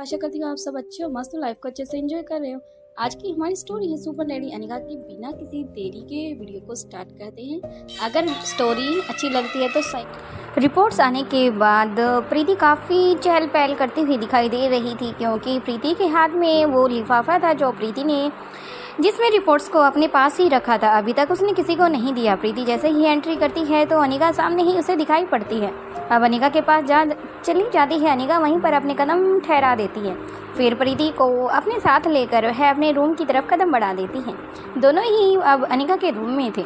आशा करती हूँ आप सब अच्छे हो, मस्त हो, लाइफ को अच्छे से एंजॉय कर रहे हो। आज की हमारी स्टोरी है सुपर लेडी अनिका की। बिना किसी देरी के वीडियो को स्टार्ट करते हैं। अगर स्टोरी अच्छी लगती है तो रिपोर्ट्स आने के बाद प्रीति काफ़ी चहल पहल करती हुई दिखाई दे रही थी, क्योंकि प्रीति के हाथ में वो लिफाफा था जो प्रीति ने जिसमें रिपोर्ट्स को अपने पास ही रखा था। अभी तक उसने किसी को नहीं दिया। प्रीति जैसे ही एंट्री करती है तो अनिका सामने ही उसे दिखाई पड़ती है। अब अनिका के पास चली जाती है। अनिका वहीं पर अपने कदम ठहरा देती है। फिर प्रीति को अपने साथ लेकर वह अपने रूम की तरफ कदम बढ़ा देती है। दोनों ही अब अनिका के रूम में थे।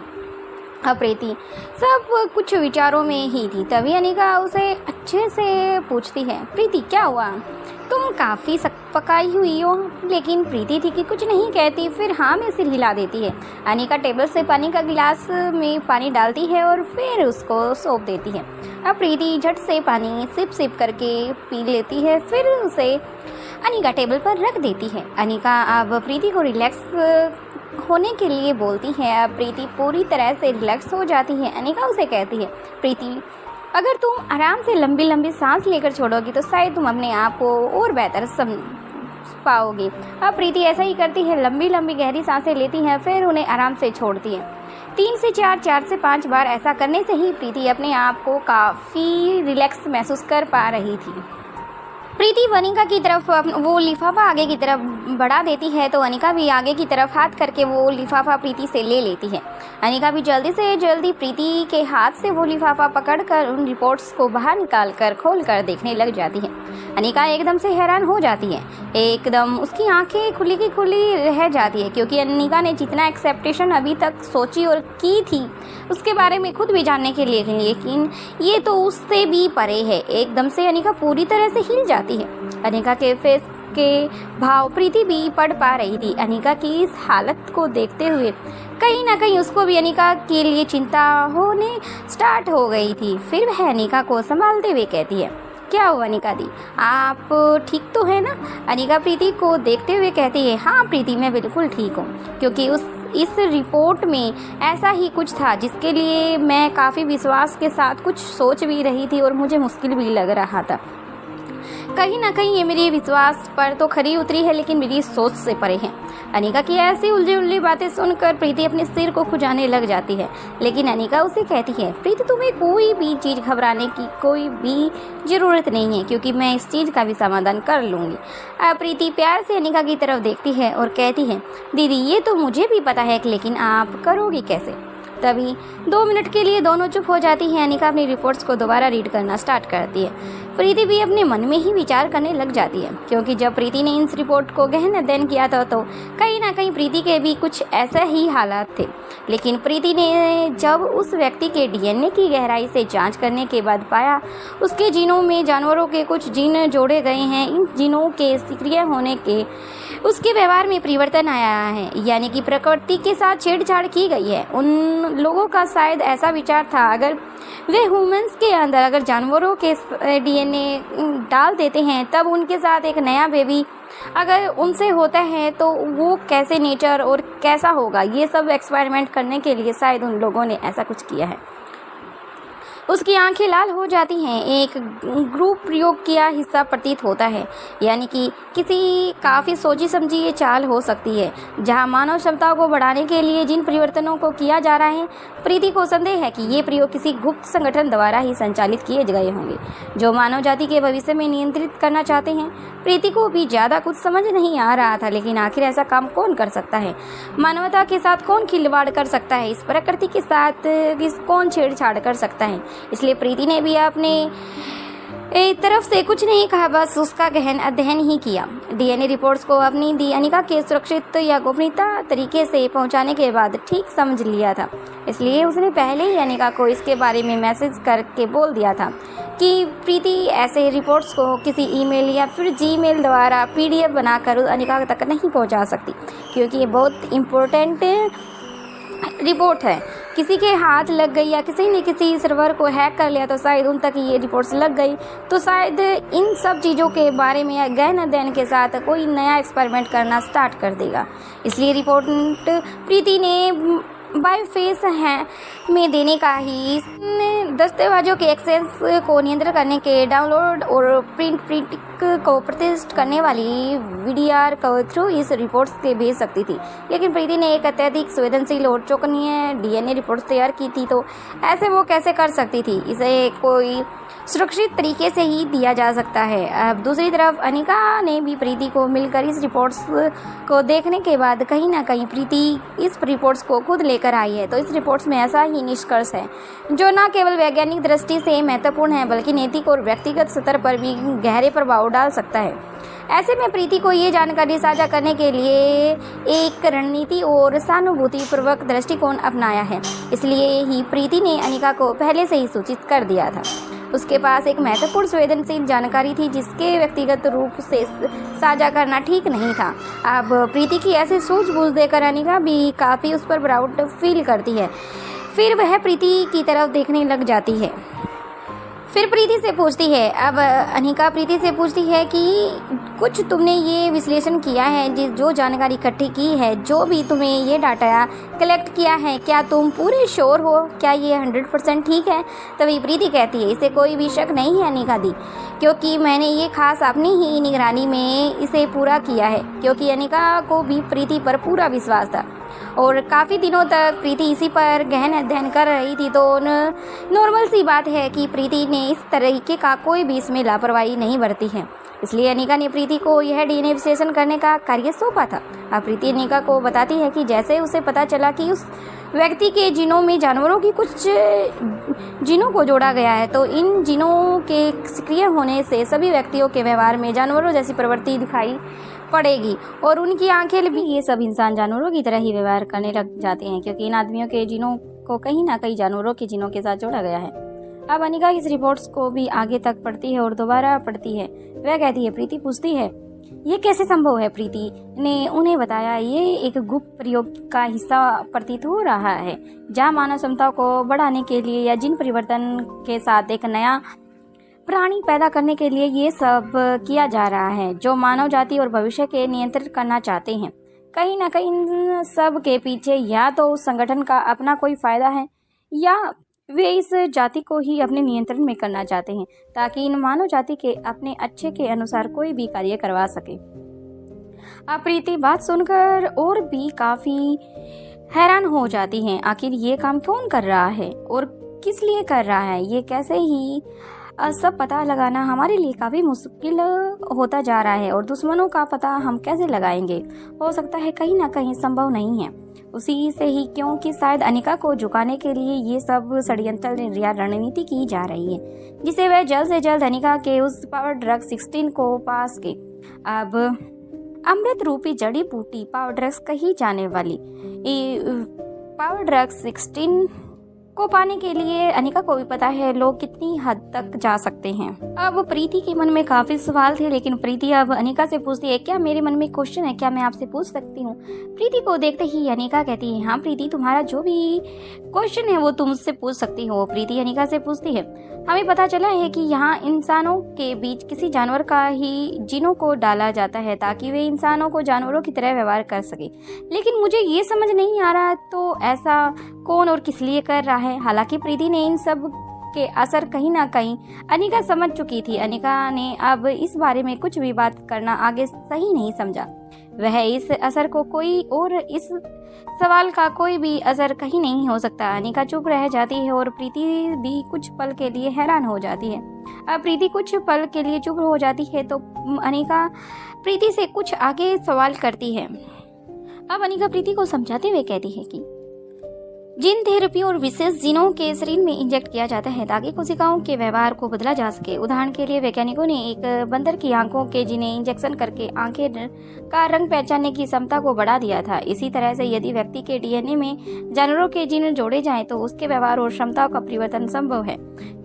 अब प्रीति सब कुछ विचारों में ही थी। तभी अनिका उसे अच्छे से पूछती है, प्रीति क्या हुआ? तुम काफ़ी पकाई हुई हो। लेकिन प्रीति थी कि कुछ नहीं कहती, फिर हाँ में सिर हिला देती है। अनिका टेबल से पानी का गिलास में पानी डालती है और फिर उसको सौंप देती है। अब प्रीति झट से पानी सिप सिप करके पी लेती है, फिर उसे अनिका टेबल पर रख देती है। अनिका अब प्रीति को रिलैक्स होने के लिए बोलती है। अब प्रीति पूरी तरह से रिलैक्स हो जाती है। अनिका उसे कहती है, प्रीति अगर तुम आराम से लंबी लंबी सांस लेकर छोड़ोगी तो शायद तुम अपने आप को और बेहतर समझ पाओगी। अब प्रीति ऐसा ही करती है, लंबी लंबी गहरी सांसें लेती है, फिर उन्हें आराम से छोड़ती है। 3 से 4, 4 से 5 बार ऐसा करने से ही प्रीति अपने आप को काफ़ी रिलैक्स महसूस कर पा रही थी। प्रीति अनिका की तरफ वो लिफाफा आगे की तरफ बढ़ा देती है तो अनिका भी आगे की तरफ हाथ करके वो लिफाफा प्रीति से ले लेती है। अनिका भी जल्दी से जल्दी प्रीति के हाथ से वो लिफाफा पकड़कर उन रिपोर्ट्स को बाहर निकाल कर खोल कर देखने लग जाती है। अनिका एकदम से हैरान हो जाती है। एकदम उसकी आंखें खुली की खुली रह जाती है, क्योंकि अनिका ने जितना एक्सेप्टेशन अभी तक सोची और की थी उसके बारे में खुद भी जानने के लिए, लेकिन ये तो उससे भी परे है। एकदम से अनिका पूरी तरह से हिल जाती है। अनिका के फेस के भाव प्रीति भी पढ़ पा रही थी। अनिका की इस हालत को देखते हुए कहीं ना कहीं उसको भी अनिका के लिए चिंता होने स्टार्ट हो गई थी। फिर वह अनिका को संभालते हुए कहती है, क्या हुआ अनिका दी, आप ठीक तो है ना? अनिका प्रीति को देखते हुए कहती है, हाँ प्रीति मैं बिल्कुल ठीक हूँ, क्योंकि इस रिपोर्ट में ऐसा ही कुछ था जिसके लिए मैं काफ़ी विश्वास के साथ कुछ सोच भी रही थी और मुझे मुश्किल भी लग रहा था। कहीं ना कहीं ये मेरी विश्वास पर तो खरी उतरी है, लेकिन मेरी सोच से परे है। अनिका की ऐसी उलझी उलझी बातें सुनकर प्रीति अपने सिर को खुजाने लग जाती है। लेकिन अनिका उसे कहती है, प्रीति तुम्हें कोई भी चीज़ घबराने की कोई भी ज़रूरत नहीं है, क्योंकि मैं इस चीज़ का भी समाधान कर लूँगी। अब प्रीति प्यार से अनिका की तरफ देखती है और कहती है, दीदी ये तो मुझे भी पता है, लेकिन आप करोगी कैसे? तभी 2 मिनट के लिए दोनों चुप हो जाती हैं। अनिका अपनी रिपोर्ट्स को दोबारा रीड करना स्टार्ट करती है। प्रीति भी अपने मन में ही विचार करने लग जाती है, क्योंकि जब प्रीति ने इस रिपोर्ट को गहन अध्ययन किया था तो कहीं ना कहीं प्रीति के भी कुछ ऐसे ही हालात थे। लेकिन प्रीति ने जब उस व्यक्ति के डीएनए की गहराई से जांच करने के बाद पाया उसके जीनों में जानवरों के कुछ जीन जोड़े गए हैं। इन जीनों के सक्रिय होने के उसके व्यवहार में परिवर्तन आया है, यानी कि प्रकृति के साथ छेड़छाड़ की गई है। उन लोगों का शायद ऐसा विचार था, अगर वे ह्यूमंस के अंदर अगर जानवरों के डीएनए डाल देते हैं तब उनके साथ एक नया बेबी अगर उनसे होता है तो वो कैसे नेचर और कैसा होगा। ये सब एक्सपेरिमेंट करने के लिए शायद उन लोगों ने ऐसा कुछ किया है। उसकी आंखें लाल हो जाती हैं। एक ग्रुप प्रयोग किया हिस्सा प्रतीत होता है, यानी कि किसी काफ़ी सोची समझी ये चाल हो सकती है जहां मानव क्षमता को बढ़ाने के लिए जिन परिवर्तनों को किया जा रहा है। प्रीति को संदेह है कि ये प्रयोग किसी गुप्त संगठन द्वारा ही संचालित किए गए होंगे जो मानव जाति के भविष्य में नियंत्रित करना चाहते हैं। प्रीति को भी ज़्यादा कुछ समझ नहीं आ रहा था, लेकिन आखिर ऐसा काम कौन कर सकता है? मानवता के साथ कौन खिलवाड़ कर सकता है? इस प्रकृति के साथ कौन छेड़छाड़ कर सकता है? इसलिए प्रीति ने भी अपने एक तरफ से कुछ नहीं कहा, बस उसका गहन अध्ययन ही किया। डीएनए रिपोर्ट्स को अपनी दी अनिका के सुरक्षित या गोपनीयता तरीके से पहुंचाने के बाद ठीक समझ लिया था। इसलिए उसने पहले ही अनिका को इसके बारे में मैसेज करके बोल दिया था कि प्रीति ऐसे रिपोर्ट्स को किसी ईमेल या फिर जीमेल द्वारा पीडीएफ बनाकर अनिका तक नहीं पहुंचा सकती, क्योंकि ये बहुत इम्पोर्टेंट रिपोर्ट है। किसी के हाथ लग गई या किसी ने किसी सर्वर को हैक कर लिया तो शायद उन तक ये रिपोर्ट्स लग गई, तो शायद इन सब चीज़ों के बारे में गहन अध्ययन के साथ कोई नया एक्सपेरिमेंट करना स्टार्ट कर देगा। इसलिए रिपोर्ट प्रीति ने बायोफेस है में देने का ही दस्तावेजों के एक्सेस को नियंत्रित करने के डाउनलोड और प्रिंट को प्रतिष्ठित करने वाली वीडीआर को थ्रू इस रिपोर्ट्स के भेज सकती थी। लेकिन प्रीति ने एक अत्यधिक संवेदनशील और चौकनीय डीएनए रिपोर्ट्स तैयार की थी, तो ऐसे वो कैसे कर सकती थी? इसे कोई सुरक्षित तरीके से ही दिया जा सकता है। अब दूसरी तरफ अनिका ने भी प्रीति को मिलकर इस रिपोर्ट्स को देखने के बाद कहीं ना कहीं प्रीति इस रिपोर्ट्स को खुद लेकर आई है। तो इस रिपोर्ट्स में ऐसा ही निष्कर्ष है जो न केवल वैज्ञानिक दृष्टि से महत्वपूर्ण है बल्कि नैतिक और व्यक्तिगत स्तर पर भी गहरे प्रभाव डाल सकता है। ऐसे में प्रीति को ये जानकारी साझा करने के लिए एक रणनीति और सहानुभूतिपूर्वक दृष्टिकोण अपनाया है। इसलिए ही प्रीति ने अनिका को पहले से ही सूचित कर दिया था। उसके पास एक महत्वपूर्ण संवेदनशील जानकारी थी जिसके व्यक्तिगत रूप से साझा करना ठीक नहीं था। अब प्रीति की ऐसी सूझबूझ देकर अनिका भी काफ़ी उस पर प्राउड फील करती है। फिर वह प्रीति की तरफ देखने लग जाती है। फिर प्रीति से पूछती है, अब अनिका प्रीति से पूछती है कि कुछ तुमने ये विश्लेषण किया है, जो जानकारी इकट्ठी की है, जो भी तुमने ये डाटा कलेक्ट किया है, क्या तुम पूरे श्योर हो? क्या ये 100% ठीक है? तभी प्रीति कहती है, इसे कोई भी शक नहीं है अनिका दी, क्योंकि मैंने ये खास अपनी ही निगरानी में इसे पूरा किया है। क्योंकि अनिका को भी प्रीति पर पूरा विश्वास था और काफ़ी दिनों तक प्रीति इसी पर गहन अध्ययन कर रही थी, तो नॉर्मल सी बात है कि प्रीति ने इस तरीके का कोई भी इसमें लापरवाही नहीं बरती है। इसलिए अनिका ने प्रीति को यह डीएनए विश्लेषण करने का कार्य सौंपा था। अब प्रीति अनिका को बताती है कि जैसे उसे पता चला कि उस व्यक्ति के जीनों में जानवरों की कुछ जीनों को जोड़ा गया है, तो इन जीनों के सक्रिय होने से सभी व्यक्तियों के व्यवहार में जानवरों जैसी प्रवृत्ति दिखाई पड़ेगी और उनकी आंखें भी ये सब इंसान जानवरों की तरह ही व्यवहार करने लग जाते हैं, क्योंकि इन आदमियों के जीनों को कहीं ना कहीं जानवरों के जीनों के साथ जोड़ा गया है। अब अनिका इस रिपोर्ट्स को भी आगे तक पढ़ती है और दोबारा पढ़ती है। वह कहती है, प्रीति पूछती है, ये कैसे संभव है? प्रीति ने उन्हें बताया, ये एक गुप्त प्रयोग का हिस्सा प्रतीत हो रहा है, जहाँ मानव क्षमता को बढ़ाने के लिए या जीन परिवर्तन के साथ एक नया प्राणी पैदा करने के लिए ये सब किया जा रहा है, जो मानव जाति और भविष्य के नियंत्रित करना चाहते हैं। कहीं ना कहीं इन सब के पीछे या तो उस संगठन का अपना कोई फायदा है या वे इस जाति को ही अपने नियंत्रण में करना चाहते हैं, ताकि इन मानव जाति के अपने अच्छे के अनुसार कोई भी कार्य करवा सके। अब प्रीति बात सुनकर और भी काफ़ी हैरान हो जाती हैं। आखिर ये काम कौन कर रहा है और किस लिए कर रहा है? ये कैसे ही सब पता लगाना हमारे लिए काफ़ी मुश्किल होता जा रहा है और दुश्मनों का पता हम कैसे लगाएंगे? हो सकता है कहीं ना कहीं संभव नहीं है। उसी से ही क्योंकि शायद अनिका को झुकाने के लिए ये सब षड्यंत्र या रणनीति की जा रही है, जिसे वह जल्द से जल्द अनिका के उस पावर ड्रग 16 को पास के। अब अमृत रूपी जड़ी बूटी पावर ड्रग्स कही जाने वाली पावर ड्रग 16 को पाने के लिए अनिका को भी पता है लोग कितनी हद तक जा सकते हैं। अब प्रीति के मन में काफी सवाल थे, लेकिन प्रीति अब अनिका से पूछती है, क्या मेरे मन में क्वेश्चन है, क्या मैं आपसे पूछ सकती हूँ? प्रीति को देखते ही अनिका कहती है, हाँ प्रीति, तुम्हारा जो भी क्वेश्चन है वो तुम मुझसे पूछ सकती हो। प्रीति अनिका से पूछती है, हमें पता चला है कि यहाँ इंसानों के बीच किसी जानवर का ही जीनों को डाला जाता है ताकि वे इंसानों को जानवरों की तरह व्यवहार कर सके, लेकिन मुझे ये समझ नहीं आ रहा तो ऐसा कौन और किस लिए कर रहा है। हालांकि प्रीति ने इन सब के असर कहीं ना कहीं अनिका समझ चुकी थी। अनिका ने अब इस बारे में कुछ भी बात करना आगे सही नहीं समझा। वह इस असर को कोई और इस सवाल का कोई भी असर कहीं नहीं हो सकता। अनिका चुप रह जाती है और प्रीति भी कुछ पल के लिए हैरान हो जाती है। अब प्रीति कुछ पल के लिए चुप हो जाती है तो अनिका प्रीति से कुछ आगे सवाल करती है। अब अनिका प्रीति को समझाते हुए कहती है कि जीन थेरेपी और विशेष जीनों के शरीर में इंजेक्ट किया जाता है ताकि कोशिकाओं के व्यवहार को बदला जा सके। उदाहरण के लिए वैज्ञानिकों ने एक बंदर की आंखों के जिन्हें इंजेक्शन करके आंखें का रंग पहचानने की क्षमता को बढ़ा दिया था। इसी तरह से यदि व्यक्ति के डीएनए में जानवरों के जीन जोड़े जाएं तो उसके व्यवहार और क्षमताओं का परिवर्तन संभव है।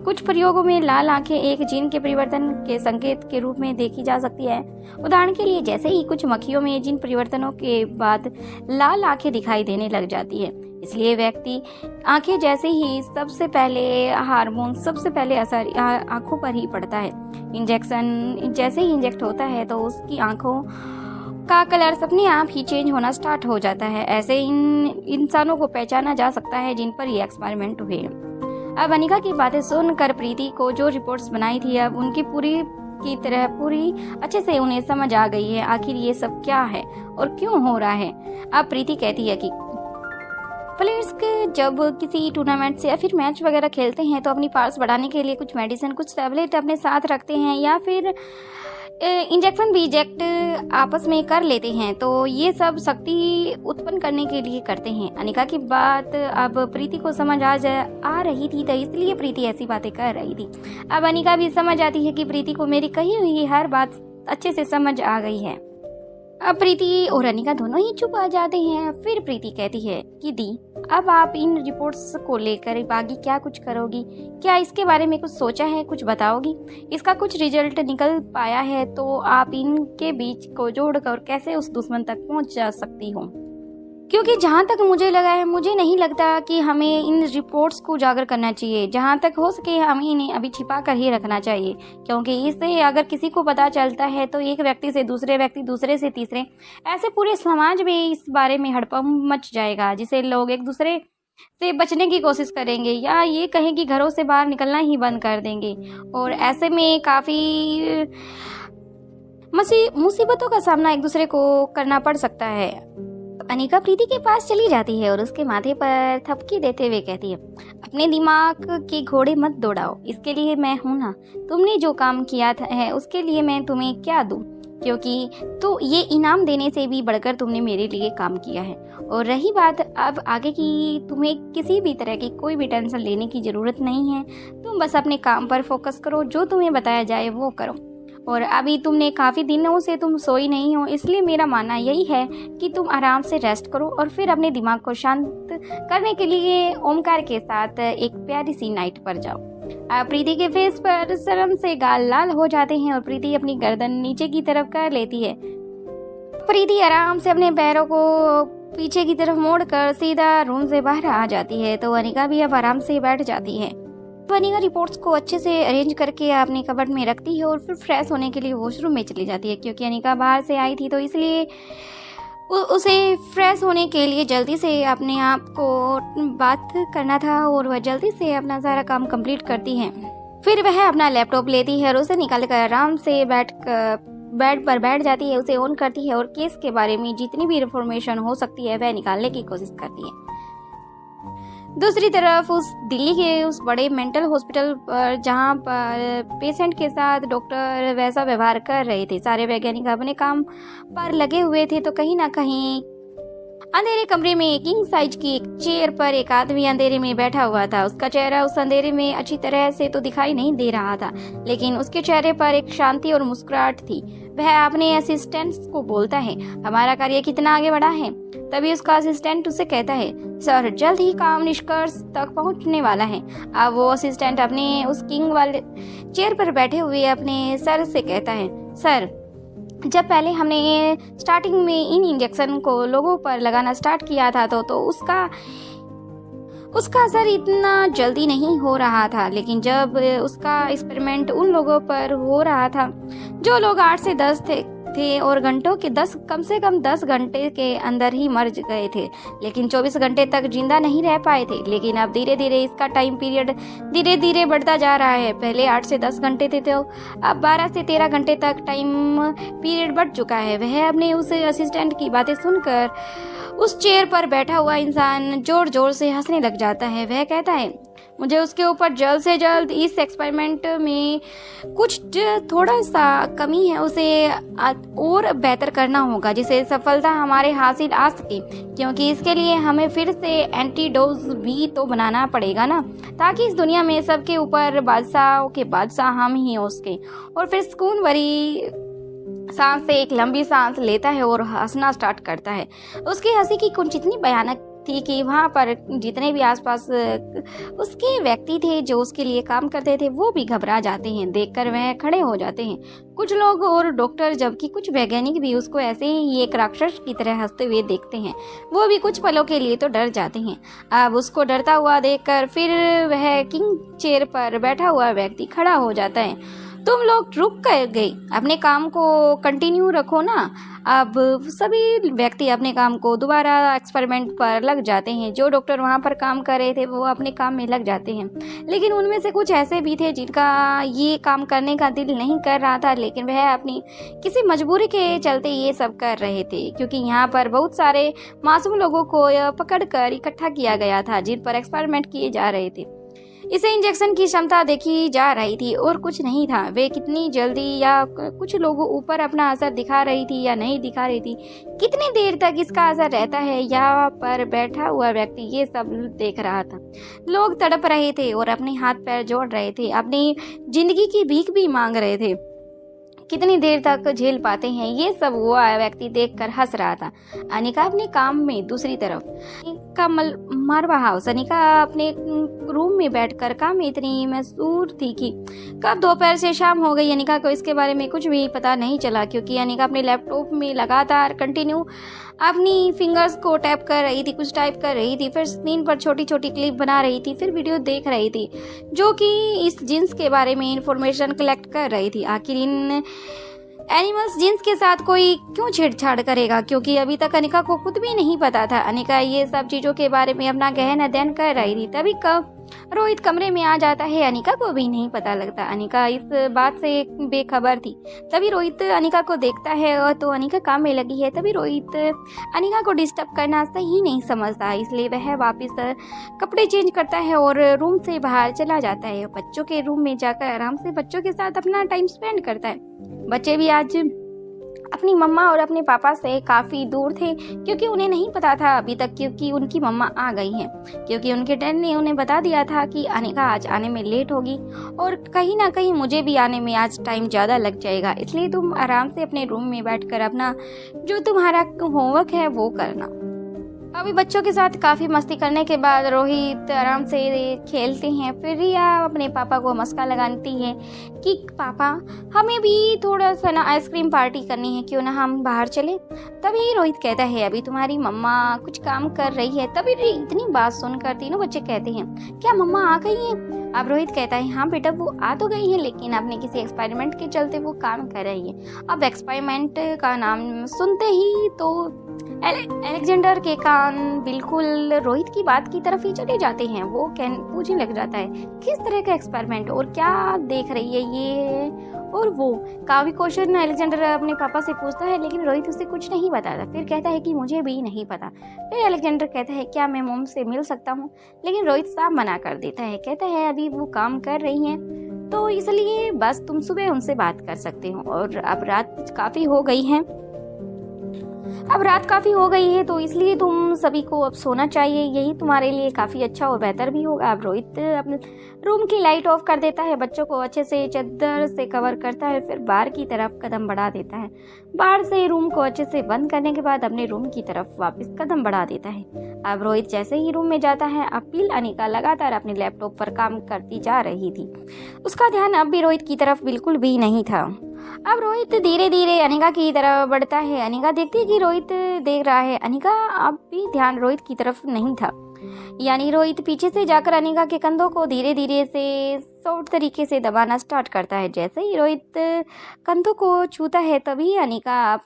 कुछ प्रयोगों में लाल आंखें एक जीन के परिवर्तन के संकेत के रूप में देखी जा सकती है। उदाहरण के लिए जैसे ही कुछ मक्खियों में जीन परिवर्तनों के बाद लाल आंखें दिखाई देने लग जाती है, इसलिए व्यक्ति आंखें जैसे ही सबसे पहले हार्मोन सबसे पहले असर आंखों पर ही पड़ता है। इंजेक्शन जैसे ही इंजेक्ट होता है तो उसकी आंखों का कलर्स अपने आप ही चेंज होना स्टार्ट हो जाता है। ऐसे इन इंसानों को पहचाना जा सकता है जिन पर ये एक्सपेरिमेंट हुए। अब अनिका की बातें सुनकर प्रीति को जो रिपोर्ट्स बनाई थी अब उनकी पूरी अच्छे से उन्हें समझ आ गई है आखिर ये सब क्या है और क्यों हो रहा है। अब प्रीति कहती है कि प्लेयर्स के जब किसी टूर्नामेंट से या फिर मैच वगैरह खेलते हैं तो अपनी पावर्स बढ़ाने के लिए कुछ मेडिसिन कुछ टैबलेट अपने साथ रखते हैं या फिर इंजेक्शन भी इंजेक्ट आपस में कर लेते हैं, तो ये सब शक्ति उत्पन्न करने के लिए करते हैं। अनिका की बात अब प्रीति को समझ आ रही थी तो इसलिए प्रीति ऐसी बातें कर रही थी। अब अनिका भी समझ आती है कि प्रीति को मेरी कही हुई हर बात अच्छे से समझ आ गई है। अब प्रीति और अनिका दोनों ही चुप आ जाते हैं। फिर प्रीति कहती है कि दी, अब आप इन रिपोर्ट्स को लेकर आगे क्या कुछ करोगी? क्या इसके बारे में कुछ सोचा है, कुछ बताओगी? इसका कुछ रिजल्ट निकल पाया है तो आप इनके बीच को जोड़कर कैसे उस दुश्मन तक पहुंच जा सकती हो? क्योंकि जहाँ तक मुझे लगा है, मुझे नहीं लगता कि हमें इन रिपोर्ट्स को उजागर करना चाहिए। जहाँ तक हो सके हमें इन्हें अभी छिपा कर ही रखना चाहिए, क्योंकि इससे अगर किसी को पता चलता है तो एक व्यक्ति से दूसरे व्यक्ति, दूसरे से तीसरे, ऐसे पूरे समाज में इस बारे में हड़कंप मच जाएगा, जिसे लोग एक दूसरे से बचने की कोशिश करेंगे या ये कहें कि घरों से बाहर निकलना ही बंद कर देंगे। और ऐसे में काफ़ी मुसीबतों का सामना एक दूसरे को करना पड़ सकता है। अनिका प्रीति के पास चली जाती है और उसके माथे पर थपकी देते हुए कहती है, अपने दिमाग के घोड़े मत दौड़ाओ, इसके लिए मैं हूं ना। तुमने जो काम किया है उसके लिए मैं तुम्हें क्या दूं, क्योंकि तो ये इनाम देने से भी बढ़कर तुमने मेरे लिए काम किया है। और रही बात अब आगे की, तुम्हें किसी भी तरह की कोई भी टेंशन लेने की ज़रूरत नहीं है। तुम बस अपने काम पर फोकस करो, जो तुम्हें बताया जाए वो करो। और अभी तुमने काफ़ी दिनों से तुम सोई नहीं हो, इसलिए मेरा मानना यही है कि तुम आराम से रेस्ट करो और फिर अपने दिमाग को शांत करने के लिए ओमकार के साथ एक प्यारी सी नाइट पर जाओ। प्रीति के फेस पर शर्म से गाल लाल हो जाते हैं और प्रीति अपनी गर्दन नीचे की तरफ कर लेती है। प्रीति आराम से अपने पैरों को पीछे की तरफ मोड़कर सीधा रूम से बाहर आ जाती है, तो अनिका भी अब आराम से बैठ जाती है। अनिका रिपोर्ट्स को अच्छे से अरेंज करके अपने कबर्ड में रखती है और फिर फ्रेश होने के लिए वॉशरूम में चली जाती है, क्योंकि अनिका बाहर से आई थी तो इसलिए उसे फ्रेश होने के लिए जल्दी से अपने आप को बात करना था और वह जल्दी से अपना सारा काम कंप्लीट करती है। फिर वह अपना लैपटॉप लेती है और उसे निकाल कर आराम से बेड पर बैठ जाती है, उसे ऑन करती है और केस के बारे में जितनी भी इंफॉर्मेशन हो सकती है वह निकालने की कोशिश करती है। दूसरी तरफ उस दिल्ली के उस बड़े मेंटल हॉस्पिटल पर जहां पर पेशेंट के साथ डॉक्टर वैसा व्यवहार कर रहे थे, सारे वैज्ञानिक अपने काम पर लगे हुए थे, तो कहीं ना कहीं अंधेरे कमरे में किंग साइज की एक चेयर पर एक आदमी अंधेरे में बैठा हुआ था। उसका चेहरा उस अंधेरे में अच्छी तरह से तो दिखाई नहीं दे रहा था, लेकिन उसके चेहरे पर एक शांति और मुस्कुराहट थी। वह अपने असिस्टेंट को बोलता है, हमारा कार्य कितना आगे बढ़ा है। तभी उसका असिस्टेंट उसे कहता है, सर जल्द ही काम निष्कर्ष तक पहुंचने वाला है। अब वो असिस्टेंट अपने उस किंग वाले चेयर पर बैठे हुए अपने सर से कहता है, सर जब पहले हमने स्टार्टिंग में इन इंजेक्शन को लोगों पर लगाना स्टार्ट किया था तो उसका असर इतना जल्दी नहीं हो रहा था, लेकिन जब उसका एक्सपेरिमेंट उन लोगों पर हो रहा था जो लोग 8 से 10 थे और घंटों के 10 कम से कम 10 घंटे के अंदर ही मर गए थे, लेकिन 24 घंटे तक जिंदा नहीं रह पाए थे। लेकिन अब धीरे धीरे इसका टाइम पीरियड धीरे धीरे बढ़ता जा रहा है। पहले 8 से 10 घंटे थे तो अब 12 से 13 घंटे तक टाइम पीरियड बढ़ चुका है। वह अपने उस असिस्टेंट की बातें सुनकर उस चेयर पर बैठा हुआ इंसान जोर जोर से हंसने लग जाता है। वह कहता है, मुझे उसके ऊपर जल्द से जल्द इस एक्सपेरिमेंट में कुछ थोड़ा सा कमी है, उसे और बेहतर करना होगा जिससे सफलता हमारे हासिल आ सके, क्योंकि इसके लिए हमें फिर से एंटीडोज भी तो बनाना पड़ेगा ना, ताकि इस दुनिया में सबके ऊपर बादशाह के बादशाह हम ही हो सके। और फिर सुकून भरी सांस से एक लंबी सांस लेता है और हंसना स्टार्ट करता है। उसकी हंसी की कुंज इतनी भयानक थी कि वहाँ पर जितने भी आसपास उसके व्यक्ति थे जो उसके लिए काम करते थे वो भी घबरा जाते हैं। देखकर वह खड़े हो जाते हैं, कुछ लोग और डॉक्टर, जबकि कुछ वैज्ञानिक भी उसको ऐसे ही एक राक्षस की तरह हंसते हुए देखते हैं। वो भी कुछ पलों के लिए तो डर जाते हैं। अब उसको डरता हुआ देखकर फिर वह किंग चेयर पर बैठा हुआ व्यक्ति खड़ा हो जाता है। तुम लोग रुक कर गए, अपने काम को कंटिन्यू रखो ना। अब सभी व्यक्ति अपने काम को दोबारा एक्सपेरिमेंट पर लग जाते हैं। जो डॉक्टर वहाँ पर काम कर रहे थे वो अपने काम में लग जाते हैं, लेकिन उनमें से कुछ ऐसे भी थे जिनका ये काम करने का दिल नहीं कर रहा था, लेकिन वह अपनी किसी मजबूरी के चलते ये सब कर रहे थे, क्योंकि यहाँ पर बहुत सारे मासूम लोगों को पकड़ कर इकट्ठा किया गया था जिन पर एक्सपेरिमेंट किए जा रहे थे। इसे इंजेक्शन की क्षमता देखी जा रही थी और कुछ नहीं था। वे कितनी जल्दी या कुछ लोगों ऊपर अपना असर दिखा रही थी या नहीं दिखा रही थी, कितनी देर तक इसका असर रहता है, यहाँ पर बैठा हुआ व्यक्ति ये सब देख रहा था। लोग तड़प रहे थे और अपने हाथ पैर जोड़ रहे थे, अपनी जिंदगी की भीख भी मांग रहे थे। कितनी देर तक झेल पाते हैं ये सब वो व्यक्ति देखकर हंस रहा था। अनिका अपने काम में दूसरी तरफ का मारवा हाउस। अनिका अपने रूम में बैठकर काम में इतनी मशहूर थी कि कब दोपहर से शाम हो गई अनिका को इसके बारे में कुछ भी पता नहीं चला, क्योंकि अनिका अपने लैपटॉप में लगातार कंटिन्यू अपनी फिंगर्स को टैप कर रही थी, कुछ टाइप कर रही थी, फिर स्क्रीन पर छोटी छोटी क्लिप बना रही थी, फिर वीडियो देख रही थी जो कि इस जींस के बारे में इंफॉर्मेशन कलेक्ट कर रही थी। आखिर इन एनिमल्स जींस के साथ कोई क्यों छेड़छाड़ करेगा, क्योंकि अभी तक अनिका को खुद भी नहीं पता था। अनिका ये सब चीज़ों के बारे में अपना गहन अध्ययन कर रही थी, तभी कब रोहित कमरे में आ जाता है अनिका को भी नहीं पता लगता। अनिका इस बात से बेखबर थी। तभी रोहित अनिका को देखता है और तो अनिका काम में लगी है। तभी रोहित अनिका को डिस्टर्ब करना सही नहीं समझता, इसलिए वह वापस कपड़े चेंज करता है और रूम से बाहर चला जाता है। बच्चों के रूम में जाकर आराम से बच्चों के साथ अपना टाइम स्पेंड करता है। बच्चे भी आज अपनी मम्मा और अपने पापा से काफ़ी दूर थे, क्योंकि उन्हें नहीं पता था अभी तक क्योंकि उनकी मम्मा आ गई हैं, क्योंकि उनके डैड ने उन्हें बता दिया था कि अनिका आज आने में लेट होगी और कहीं ना कहीं मुझे भी आने में आज टाइम ज़्यादा लग जाएगा, इसलिए तुम आराम से अपने रूम में बैठकर अपना जो तुम्हारा होमवर्क है वो करना। अभी बच्चों के साथ काफ़ी मस्ती करने के बाद रोहित आराम से खेलते हैं। फिर रिया अपने पापा को मस्का लगाती है कि पापा हमें भी थोड़ा सा ना आइसक्रीम पार्टी करनी है, क्यों ना हम बाहर चले। तभी रोहित कहता है अभी तुम्हारी मम्मा कुछ काम कर रही है। तभी इतनी बात सुनकर तीनों बच्चे कहते हैं क्या मम्मा आ गई हैं? अब रोहित कहता है हाँ बेटा वो आ तो गई है, लेकिन अपने किसी एक्सपेरिमेंट के चलते वो काम कर रही है। अब एक्सपेरिमेंट का नाम सुनते ही तो अलेक्जेंडर के कान बिल्कुल रोहित की बात की तरफ ही चले जाते हैं। वो पूछने लग जाता है किस तरह का एक्सपेरिमेंट और क्या देख रही है ये और वो। काफी क्वेश्चन अलेक्जेंडर अपने पापा से पूछता है, लेकिन रोहित उसे कुछ नहीं बताता। फिर कहता है कि मुझे भी नहीं पता। फिर अलेक्जेंडर कहता है क्या मैं मॉम से मिल सकता हूँ, लेकिन रोहित साफ मना कर देता है। कहता है अभी वो काम कर रही हैं तो इसलिए बस तुम सुबह उनसे बात कर सकते हो, और अब रात काफ़ी हो गई है तो इसलिए तुम सभी को अब सोना चाहिए, यही तुम्हारे लिए काफ़ी अच्छा और बेहतर भी होगा। अब रोहित अपने रूम की लाइट ऑफ कर देता है, बच्चों को अच्छे से चादर से कवर करता है, फिर बाहर की तरफ कदम बढ़ा देता है। बाहर से रूम को अच्छे से बंद करने के बाद अपने रूम की तरफ वापस कदम बढ़ा देता है। अब रोहित जैसे ही रूम में जाता है, अपील अनिका लगातार अपने लैपटॉप पर काम करती जा रही थी। उसका ध्यान अब भी रोहित की तरफ बिल्कुल भी नहीं था। अब रोहित धीरे धीरे अनिका की तरफ बढ़ता है। अनिका देखती है कि रोहित देख रहा है। अनिका अब भी ध्यान रोहित की तरफ नहीं था, यानी रोहित पीछे से जाकर अनिका के कंधों को धीरे धीरे से सॉफ्ट तरीके से दबाना स्टार्ट करता है। जैसे ही रोहित कंधों को छूता है तभी अनिका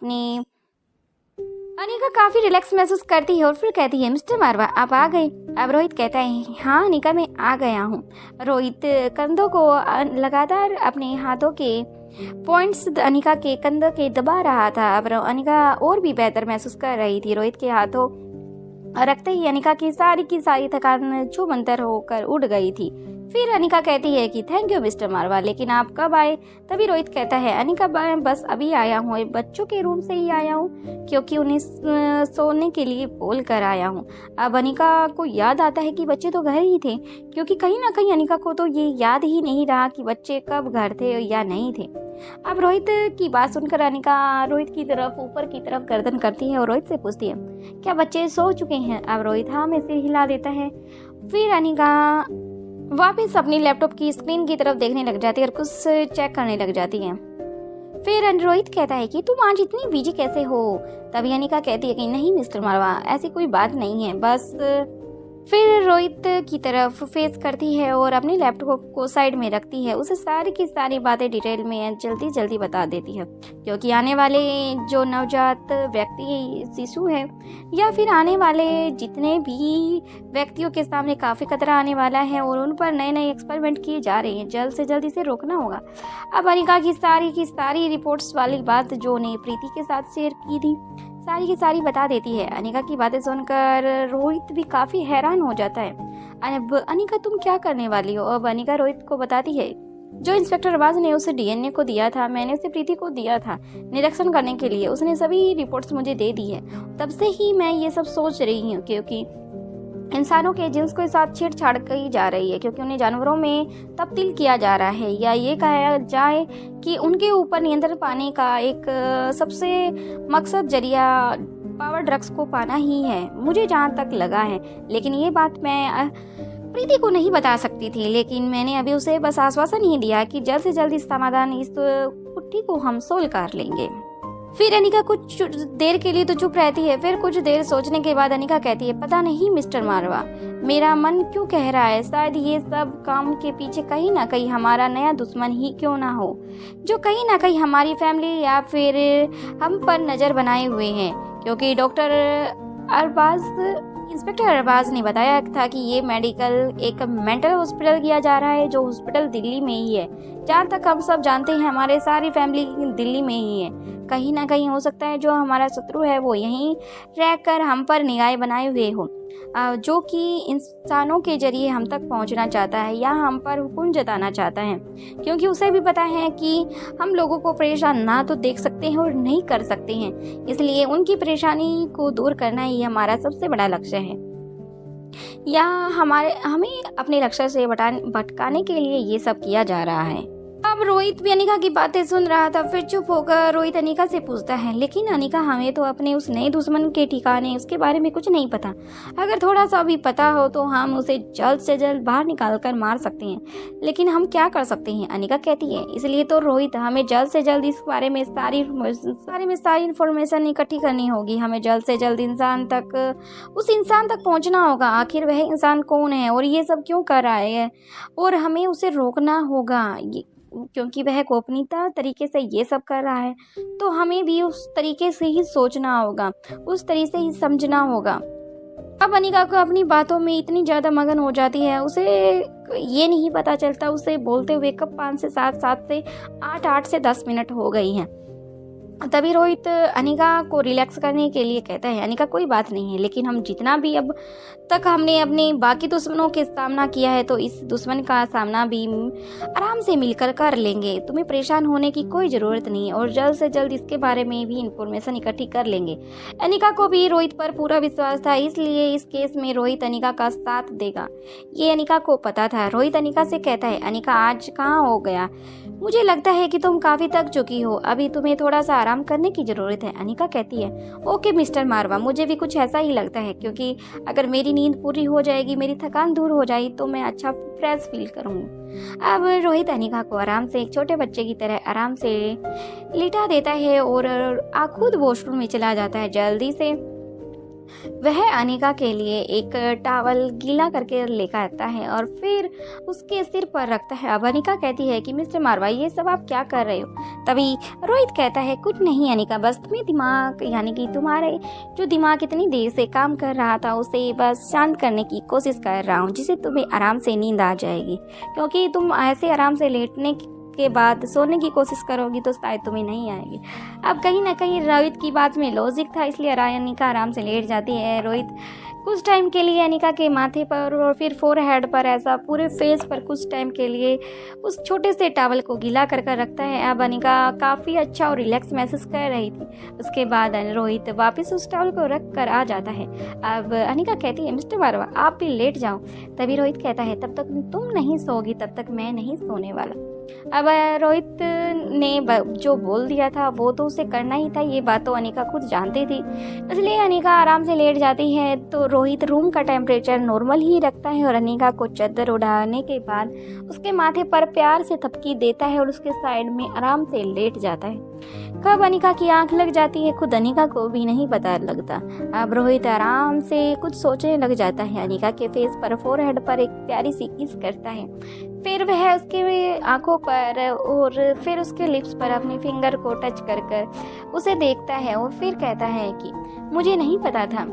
काफ़ी रिलैक्स महसूस करती है और फिर कहती है मिस्टर मारवा आप आ गए। अब रोहित कहता है हाँ अनिका मैं आ गया हूँ। रोहित कंधों को लगातार अपने हाथों के पॉइंट्स अनिका के कंधों के दबा रहा था। अब अनिका और भी बेहतर महसूस कर रही थी। रोहित के हाथों रखते ही अनिका की सारी थकान छूमंतर होकर उड़ गई थी। फिर अनिका कहती है कि थैंक यू मिस्टर मारवा, लेकिन आप कब आए? तभी रोहित कहता है अनिका बस अभी आया हूँ, बच्चों के रूम से ही आया हूँ, क्योंकि उन्हें सोने के लिए बोल कर आया हूँ। अब अनिका को याद आता है कि बच्चे तो घर ही थे, क्योंकि कहीं ना कहीं अनिका को तो ये याद ही नहीं रहा कि बच्चे कब घर थे या नहीं थे। अब रोहित की बात सुनकर अनिका रोहित की तरफ ऊपर की तरफ गर्दन करती है और रोहित से पूछती है क्या बच्चे सो चुके हैं? अब रोहित हाँ में सिर हिला देता है। फिर अनिका वापस अपनी लैपटॉप की स्क्रीन की तरफ देखने लग जाती है और कुछ चेक करने लग जाती है। फिर रोहित कहता है कि तुम आज इतनी बिजी कैसे हो? तभी अनिका कहती है कि नहीं मिस्टर मारवा ऐसी कोई बात नहीं है, बस फिर रोहित की तरफ फेस करती है और अपने लैपटॉप को साइड में रखती है। उसे सारी की सारी बातें डिटेल में जल्दी जल्दी बता देती है, क्योंकि आने वाले जो नवजात व्यक्ति शिशु है या फिर आने वाले जितने भी व्यक्तियों के सामने काफ़ी खतरा आने वाला है और उन पर नए नए एक्सपेरिमेंट किए जा रहे हैं, जल्द से जल्द इसे रोकना होगा। अब अनिका की सारी रिपोर्ट्स वाली बात जो ने प्रीति के साथ शेयर की थी सारी की सारी बता देती है। अनिका की बातें सुनकर रोहित भी काफ़ी हैरान हो जाता है। अब अनिका तुम क्या करने वाली हो? अब अनिका रोहित को बताती है जो इंस्पेक्टर अरबाज ने उसे डीएनए को दिया था, मैंने उसे प्रीति को दिया था निरीक्षण करने के लिए, उसने सभी रिपोर्ट्स मुझे दे दी है। तब से ही मैं ये सब सोच रही हूँ, क्योंकि इंसानों के जिन्स के साथ छेड़छाड़ की जा रही है, क्योंकि उन्हें जानवरों में तब्दील किया जा रहा है, या ये कहा जाए कि उनके ऊपर नियंत्रण पाने का एक सबसे मकसद जरिया पावर ड्रग्स को पाना ही है, मुझे जहाँ तक लगा है। लेकिन ये बात मैं प्रीति को नहीं बता सकती थी, लेकिन मैंने अभी उसे बस आश्वासन ही दिया कि जल्द से जल्द इस समाधान इस कुट्टी को हम सोल्व कर लेंगे। फिर अनिका कुछ देर के लिए तो चुप रहती है। फिर कुछ देर सोचने के बाद अनिका कहती है, पता नहीं मिस्टर मारवा, मेरा मन क्यों कह रहा है शायद ये सब काम के पीछे कहीं ना कहीं हमारा नया दुश्मन ही क्यों ना हो, जो कहीं ना कहीं हमारी फैमिली या फिर हम पर नज़र बनाए हुए हैं। क्योंकि इंस्पेक्टर अरबाज ने बताया था कि ये मेडिकल एक मेंटल हॉस्पिटल किया जा रहा है, जो हॉस्पिटल दिल्ली में ही है। जहाँ तक हम सब जानते हैं हमारे सारी फैमिली दिल्ली में ही है। कहीं ना कहीं हो सकता है जो हमारा शत्रु है वो यहीं रहकर हम पर निगाहें बनाए हुए हो, जो कि इंसानों के जरिए हम तक पहुंचना चाहता है या हम पर हुक्म जताना चाहता है, क्योंकि उसे भी पता है कि हम लोगों को परेशान ना तो देख सकते हैं और नहीं कर सकते हैं। इसलिए उनकी परेशानी को दूर करना ही हमारा सबसे बड़ा लक्ष्य है, या हमें अपने लक्ष्य से भटकाने के लिए ये सब किया जा रहा है। अब रोहित भी अनिका की बातें सुन रहा था। फिर चुप होकर रोहित अनिका से पूछता है, लेकिन अनिका हमें तो अपने उस नए दुश्मन के ठिकाने उसके बारे में कुछ नहीं पता। अगर थोड़ा सा भी पता हो तो हम उसे जल्द से जल्द बाहर निकाल कर मार सकते हैं, लेकिन हम क्या कर सकते हैं? अनिका कहती है, इसलिए तो रोहित हमें जल्द से जल्द इस बारे में सारी इन्फॉर्मेशन इकट्ठी करनी होगी। हमें जल्द से जल्द उस इंसान तक पहुँचना होगा। आखिर वह इंसान कौन है और ये सब क्यों कर रहा है, और हमें उसे रोकना होगा, क्योंकि वह गोपनीयता तरीके से ये सब कर रहा है। तो हमें भी उस तरीके से ही सोचना होगा, उस तरीके से ही समझना होगा। अब अनिका को अपनी बातों में इतनी ज़्यादा मगन हो जाती है, उसे ये नहीं पता चलता उसे बोलते हुए कब 5 से 7, 7 से 8, 8 से 10 मिनट हो गई हैं। तभी रोहित अनिका को रिलैक्स करने के लिए कहता है, अनिका कोई बात नहीं है, लेकिन हम जितना भी अब तक हमने अपने बाकी दुश्मनों के सामना किया है, तो इस दुश्मन का सामना भी आराम से मिलकर कर लेंगे। तुम्हें परेशान होने की कोई ज़रूरत नहीं है, और जल्द से जल्द इसके बारे में भी इंफॉर्मेशन इकट्ठी कर लेंगे। अनिका को भी रोहित पर पूरा विश्वास था, इसलिए इस केस में रोहित अनिका का साथ देगा, ये अनिका को पता था। रोहित अनिका से कहता है, अनिका आज कहाँ हो गया? मुझे लगता है कि तुम काफ़ी थक चुकी हो, अभी तुम्हें थोड़ा सा आराम करने की ज़रूरत है। अनिका कहती है, ओके मिस्टर मारवा, मुझे भी कुछ ऐसा ही लगता है, क्योंकि अगर मेरी नींद पूरी हो जाएगी, मेरी थकान दूर हो जाएगी, तो मैं अच्छा फ्रेश फील करूँगी। अब रोहित अनिका को आराम से एक छोटे बच्चे की तरह आराम से लिटा देता है और खुद वॉशरूम में चला जाता है। जल्दी से वह अनिका के लिए एक टॉवल गीला करके लेकर आता है और फिर उसके सिर पर रखता है। अब अनिका कहती है कि मिस्टर मारवा, ये सब आप क्या कर रहे हो? तभी रोहित कहता है, कुछ नहीं अनिका, बस तुम्हें दिमाग यानी कि तुम्हारे जो दिमाग इतनी देर से काम कर रहा था उसे बस शांत करने की कोशिश कर रहा हूँ, जिससे तुम्हें आराम से नींद आ जाएगी। क्योंकि तुम ऐसे आराम से लेटने के बाद सोने की कोशिश करोगी तो शायद तुम्हें नहीं आएगी। अब कहीं ना कहीं रोहित की बात में लॉजिक था, इसलिए अनिका आराम से लेट जाती है। रोहित कुछ टाइम के लिए अनिका के माथे पर और फिर फोरहेड पर, ऐसा पूरे फेस पर कुछ टाइम के लिए उस छोटे से टॉवल को गीला कर रखता है। अब अनिका काफ़ी अच्छा और रिलैक्स महसूस कर रही थी। उसके बाद रोहित वापस उस टॉवल को रख कर आ जाता है। अब अनिका कहती है, मिस्टर मारवा आप भी लेट जाओ। तभी रोहित कहता है, तब तक तुम नहीं सोगी तब तक मैं नहीं सोने वाला। अब रोहित ने जो बोल दिया था वो तो उसे करना ही था, ये बात तो अनिका खुद जानती थी, इसलिए अनिका आराम से लेट जाती है। तो रोहित रूम का टेम्परेचर नॉर्मल ही रखता है और अनिका को चादर उड़ाने के बाद उसके माथे पर प्यार से थपकी देता है और उसके साइड में आराम से लेट जाता है। कब अनिका की आंख लग जाती है खुद अनिका को भी नहीं पता लगता। अब रोहित आराम से कुछ सोचने लग जाता है। अनिका के फेस पर फोरहेड पर एक प्यारी सी किस करता है, फिर वह उसके आंखों पर और फिर उसके लिप्स पर अपने फिंगर को टच कर कर उसे देखता है और फिर कहता है कि मुझे नहीं पता था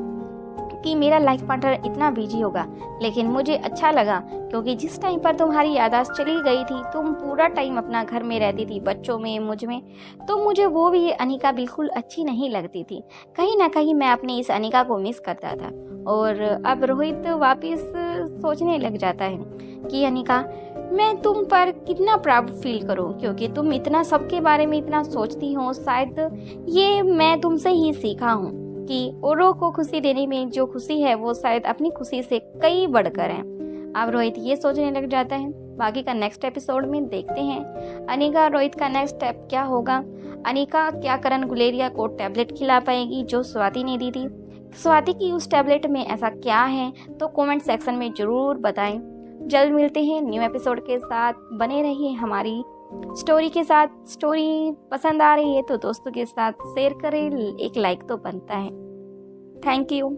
कि मेरा लाइफ पार्टनर इतना बिजी होगा, लेकिन मुझे अच्छा लगा क्योंकि जिस टाइम पर तुम्हारी याददाश्त चली गई थी तुम पूरा टाइम अपना घर में रहती थी, बच्चों में, मुझ में, तो मुझे वो भी अनिका बिल्कुल अच्छी नहीं लगती थी। कहीं ना कहीं मैं अपनी इस अनिका को मिस करता था। और अब रोहित वापस सोचने लग जाता है कि अनिका, मैं तुम पर कितना प्राउड फील करूं क्योंकि तुम इतना सबके बारे में इतना सोचती हो। शायद ये मैं तुमसे ही सीखा हूँ कि औरों को खुशी देने में जो खुशी है वो शायद अपनी खुशी से कई बढ़कर है। अब रोहित ये सोचने लग जाता है। बाकी का नेक्स्ट एपिसोड में देखते हैं अनिका और रोहित का नेक्स्ट स्टेप क्या होगा। अनिका क्या करण गुलेरिया को टैबलेट खिला पाएगी जो स्वाति ने दी थी? स्वाति की उस टैबलेट में ऐसा क्या है? तो कमेंट सेक्शन में ज़रूर बताएं। जल्द मिलते हैं न्यू एपिसोड के साथ। बने रहिए हमारी स्टोरी के साथ। स्टोरी पसंद आ रही है तो दोस्तों के साथ शेयर करें, एक लाइक तो बनता है। Thank you.